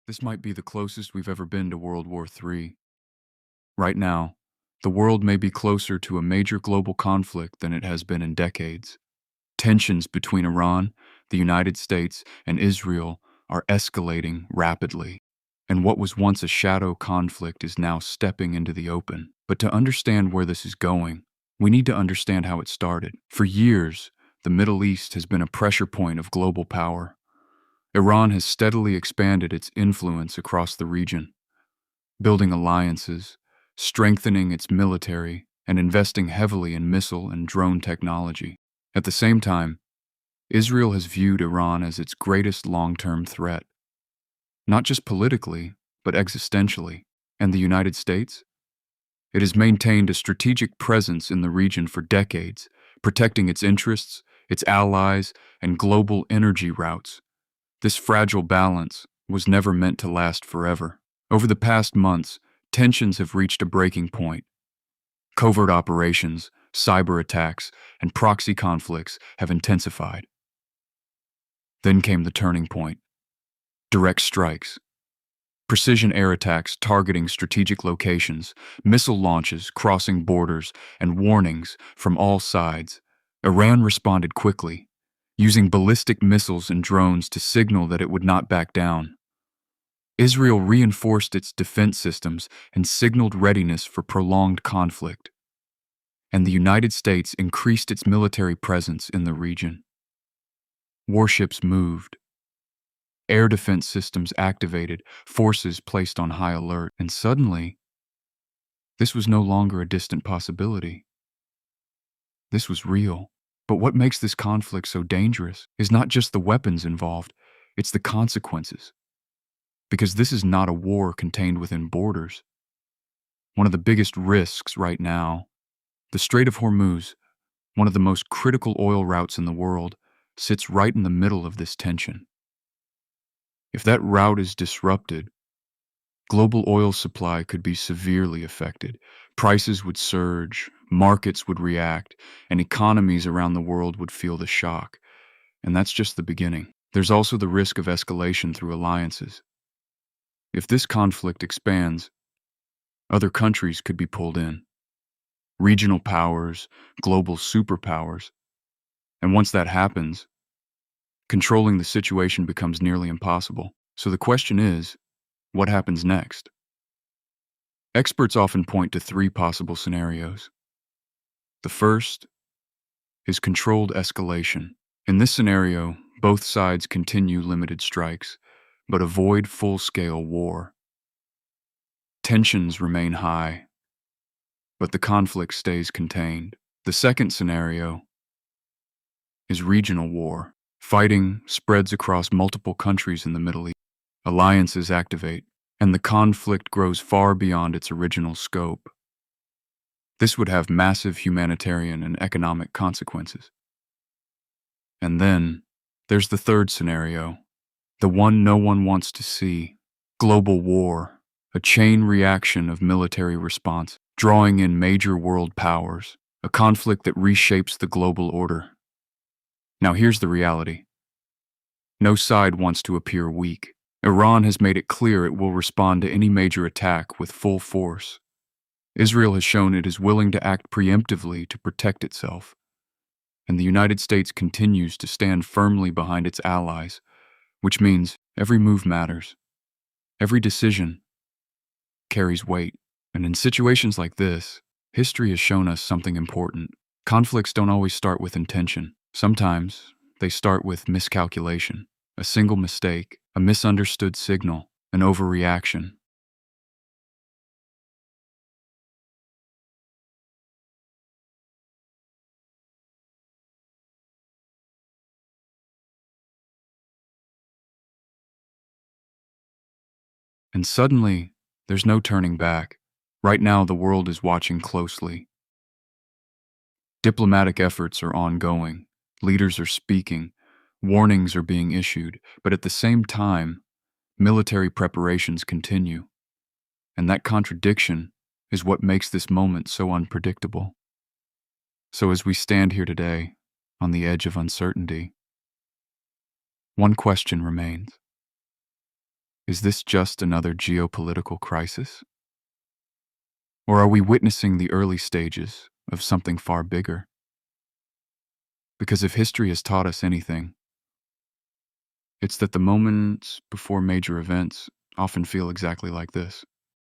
This might be the closest we've ever been to World War III. Right now, the world may be closer to a major global conflict than it has been in decades. Tensions between Iran, the United States, and Israel are escalating rapidly, and what was once a shadow conflict is now stepping into the open. But to understand where this is going, we need to understand how it started. For years, the Middle East has been a pressure point of global power. Iran has steadily expanded its influence across the region, building alliances, strengthening its military, and investing heavily in missile and drone technology. At the same time, Israel has viewed Iran as its greatest long-term threat, not just politically, but existentially. And the United States? It has maintained a strategic presence in the region for decades, protecting its interests, its allies, and global energy routes. This fragile balance was never meant to last forever. Over the past months, tensions have reached a breaking point. Covert operations, cyber attacks, and proxy conflicts have intensified. Then came the turning point: direct strikes. Precision air attacks targeting strategic locations, missile launches crossing borders, and warnings from all sides. Iran responded quickly, using ballistic missiles and drones to signal that it would not back down. Israel reinforced its defense systems and signaled readiness for prolonged conflict. And the United States increased its military presence in the region. Warships moved. Air defense systems activated, forces placed on high alert, and suddenly, this was no longer a distant possibility. This was real. But what makes this conflict so dangerous is not just the weapons involved, it's the consequences. Because this is not a war contained within borders. One of the biggest risks right now, the Strait of Hormuz, one of the most critical oil routes in the world, sits right in the middle of this tension. If that route is disrupted, global oil supply could be severely affected. Prices would surge, markets would react, and economies around the world would feel the shock. And that's just the beginning. There's also the risk of escalation through alliances. If this conflict expands, other countries could be pulled in. Regional powers, global superpowers. And once that happens, controlling the situation becomes nearly impossible. So the question is, what happens next? Experts often point to three possible scenarios. The first is controlled escalation. In this scenario, both sides continue limited strikes, but avoid full-scale war. Tensions remain high, but the conflict stays contained. The second scenario is regional war. Fighting spreads across multiple countries in the Middle East. Alliances activate, and the conflict grows far beyond its original scope. This would have massive humanitarian and economic consequences. And then, there's the third scenario, the one no one wants to see: global war, a chain reaction of military response, drawing in major world powers, a conflict that reshapes the global order. Now here's the reality. No side wants to appear weak. Iran has made it clear it will respond to any major attack with full force. Israel has shown it is willing to act preemptively to protect itself. And the United States continues to stand firmly behind its allies, which means every move matters. Every decision carries weight. And in situations like this, history has shown us something important. Conflicts don't always start with intention. Sometimes they start with miscalculation, a single mistake, a misunderstood signal, an overreaction. And suddenly, there's no turning back. Right now, the world is watching closely. Diplomatic efforts are ongoing. Leaders are speaking. Warnings are being issued. But at the same time, military preparations continue. And that contradiction is what makes this moment so unpredictable. So as we stand here today, on the edge of uncertainty, one question remains. Is this just another geopolitical crisis? Or are we witnessing the early stages of something far bigger? Because if history has taught us anything, it's that the moments before major events often feel exactly like this.